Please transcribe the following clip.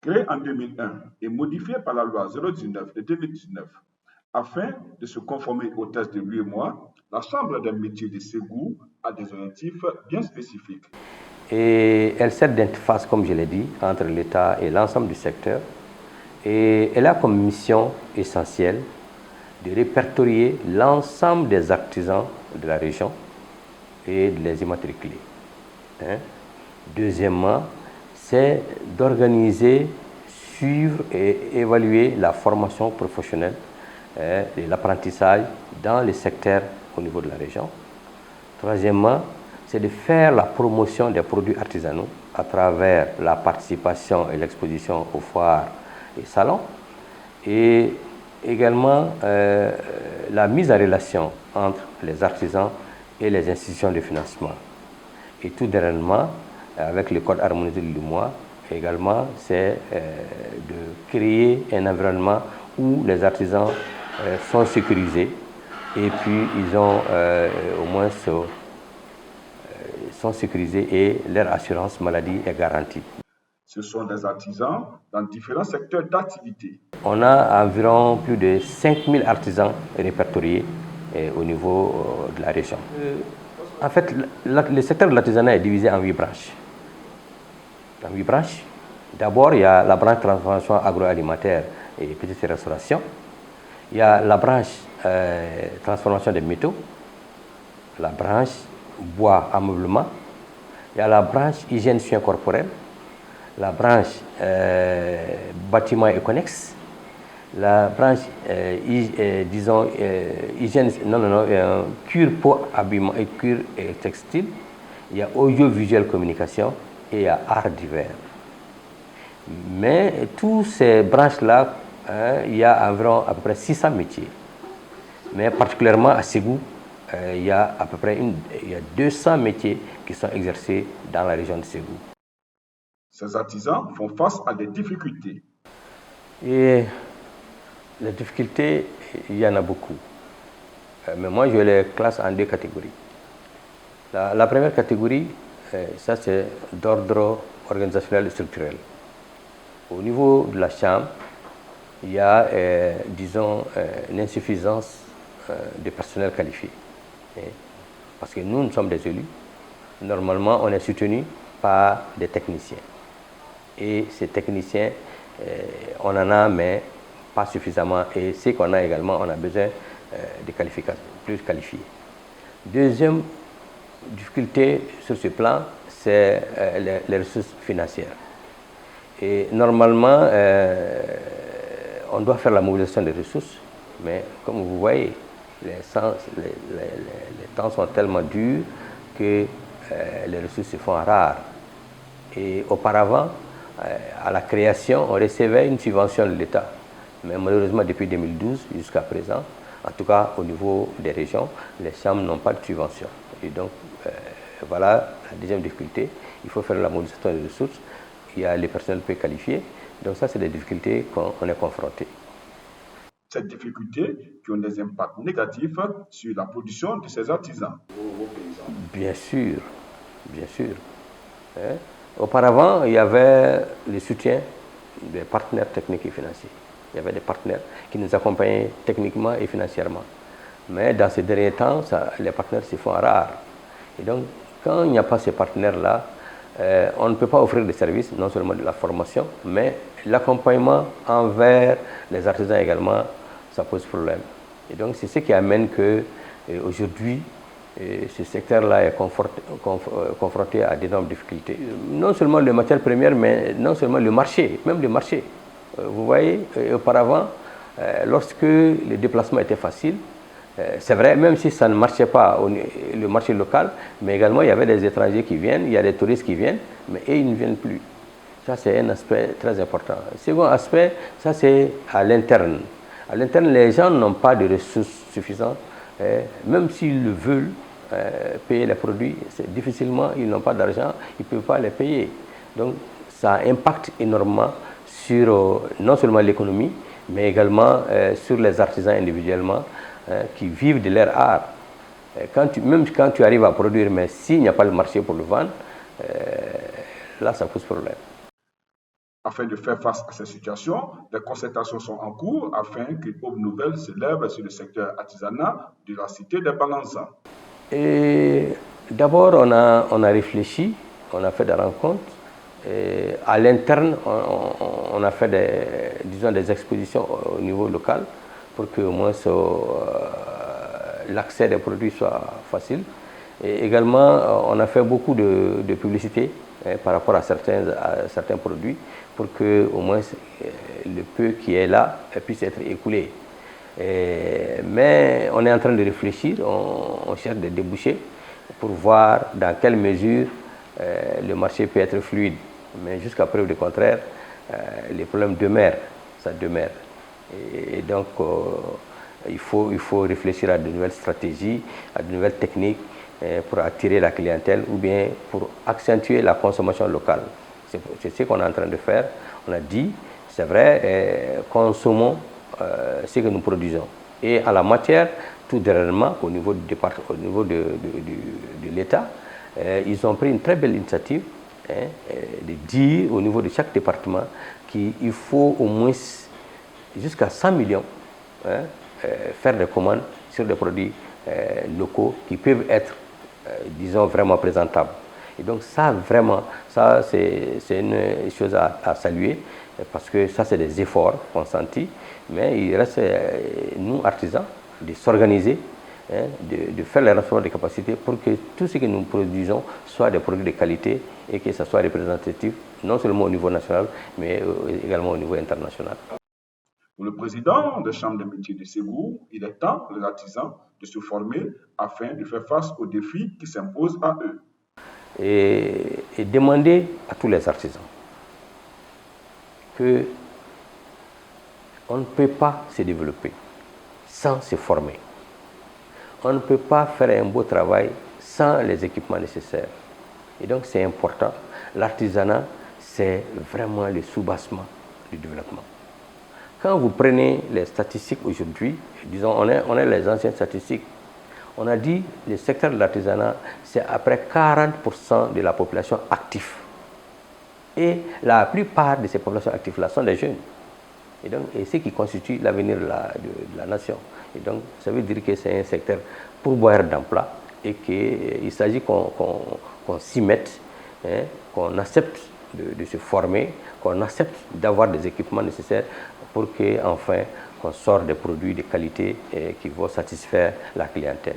Créé en 2001 et modifié par la loi 019 de 2019 afin de se conformer aux tests de l'UEMOA, la Chambre des métiers de Ségou a des objectifs bien spécifiques. Et elle sert d'interface, comme je l'ai dit, entre l'État et l'ensemble du secteur. Et elle a comme mission essentielle de répertorier l'ensemble des artisans de la région et de les immatriculer. Deuxièmement, c'est d'organiser, suivre et évaluer la formation professionnelle et l'apprentissage dans les secteurs au niveau de la région. Troisièmement, c'est de faire la promotion des produits artisanaux à travers la participation et l'exposition aux foires et salons, et également la mise en relation entre les artisans et les institutions de financement. Et tout dernièrement, avec le code harmonisé de l'UEMOA, également, c'est de créer un environnement où les artisans sont sécurisés et puis ils ont au moins sont sécurisés et leur assurance maladie est garantie. Ce sont des artisans dans différents secteurs d'activité. On a environ plus de 5000 artisans répertoriés au niveau de la région. En fait, le secteur de l'artisanat est divisé en 8 branches. En 8 branches. D'abord, il y a la branche transformation agroalimentaire et petite restauration. Il y a la branche transformation des métaux, la branche bois ameublement, il y a la branche hygiène soins corporels, la branche bâtiment et connexes, la branche disons hygiène cure peau habillement et cure et textile, il y a audiovisuel communication et il y a art divers. Mais toutes ces branches là, il y a environ à peu près 600 métiers. Mais particulièrement à Ségou, il y a à peu près 200 métiers qui sont exercés dans la région de Ségou. Ces artisans font face à des difficultés. Et les difficultés, il y en a beaucoup. Mais moi, je les classe en 2 catégories. La première catégorie, ça c'est d'ordre organisationnel et structurel. Au niveau de la Chambre, il y a, disons, une insuffisance de personnel qualifié. Parce que nous sommes des élus. Normalement, on est soutenu par des techniciens. Et ces techniciens, on en a, mais pas suffisamment. Et ce qu'on a également, on a besoin de qualifications plus qualifiées. Deuxième difficulté sur ce plan, c'est les ressources financières. Et normalement, on doit faire la mobilisation des ressources, mais comme vous voyez, les temps sont tellement durs que les ressources se font rares. Et auparavant, à la création, on recevait une subvention de l'État. Mais malheureusement, depuis 2012 jusqu'à présent, en tout cas au niveau des régions, les chambres n'ont pas de subvention. Et donc, voilà la deuxième difficulté. Il faut faire la mobilisation des ressources. Il y a les personnels peu qualifiés. Donc ça, c'est des difficultés qu'on est confronté. Ces difficultés qui ont des impacts négatifs sur la production de ces artisans. Bien sûr, bien sûr. Auparavant, il y avait le soutien des partenaires techniques et financiers. Il y avait des partenaires qui nous accompagnaient techniquement et financièrement. Mais dans ces derniers temps, les partenaires se font rares. Et donc, quand il n'y a pas ces partenaires-là, on ne peut pas offrir des services, non seulement de la formation, mais l'accompagnement envers les artisans également, ça pose problème. Et donc, c'est ce qui amène que aujourd'hui, ce secteur-là est confronté à d'énormes difficultés. Non seulement les matières premières, mais non seulement le marché, même le marché. Vous voyez, auparavant, lorsque le déplacement était facile, c'est vrai, même si ça ne marchait pas le marché local, mais également il y avait des étrangers qui viennent, il y a des touristes qui viennent, mais ils ne viennent plus. Ça, c'est un aspect très important. Le second aspect, ça c'est à l'interne. À l'interne, les gens n'ont pas de ressources suffisantes. Même s'ils le veulent, payer les produits, difficilement, ils n'ont pas d'argent, ils ne peuvent pas les payer. Donc, ça impacte énormément sur non seulement l'économie, mais également sur les artisans individuellement qui vivent de leur art. Même quand tu arrives à produire, mais s'il n'y a pas le marché pour le vendre, là, ça pose problème. Afin de faire face à cette situation, des concertations sont en cours afin qu'une aube nouvelle s'élève sur le secteur artisanat de la cité des Balanzans. Et d'abord, on a réfléchi, on a fait des rencontres. Et à l'interne, on a fait des expositions au niveau local pour que au moins l'accès des produits soit facile. Et également, on a fait beaucoup de publicité par rapport à certains produits pour que au moins le peu qui est là puisse être écoulé. Mais on est en train de réfléchir, on cherche des débouchés pour voir dans quelle mesure le marché peut être fluide. Mais jusqu'à preuve du contraire, les problèmes demeurent, ça demeure. Et donc, il faut réfléchir à de nouvelles stratégies, à de nouvelles techniques pour attirer la clientèle ou bien pour accentuer la consommation locale. C'est ce qu'on est en train de faire. On a dit, c'est vrai, consommons ce que nous produisons. Et à la matière, tout dernièrement, au niveau de l'État, ils ont pris une très belle initiative de dire au niveau de chaque département qu'il faut au moins jusqu'à 100 millions faire des commandes sur des produits locaux qui peuvent être, disons, vraiment présentables. Et donc ça, vraiment, ça c'est une chose à saluer parce que ça, c'est des efforts consentis, mais il reste, nous, artisans, de s'organiser, de faire les renforcements des capacités pour que tout ce que nous produisons soit des produits de qualité et que ça soit représentatif, non seulement au niveau national, mais également au niveau international. Pour le président de la Chambre des métiers de Ségou, il est temps pour les artisans de se former afin de faire face aux défis qui s'imposent à eux. Et demander à tous les artisans que on ne peut pas se développer sans se former. On ne peut pas faire un beau travail sans les équipements nécessaires. Et donc c'est important. L'artisanat, c'est vraiment le soubassement du développement. Quand vous prenez les statistiques aujourd'hui, disons, on est les anciennes statistiques, on a dit que le secteur de l'artisanat, c'est à peu près 40% de la population active. Et la plupart de ces populations actives-là sont des jeunes. Et ce qui constitue l'avenir de la nation. Et donc, ça veut dire que c'est un secteur pourvoyeur d'emploi et qu'il s'agit qu'on s'y mette, qu'on accepte de se former, qu'on accepte d'avoir des équipements nécessaires pour qu'enfin, qu'on sorte des produits de qualité qui vont satisfaire la clientèle.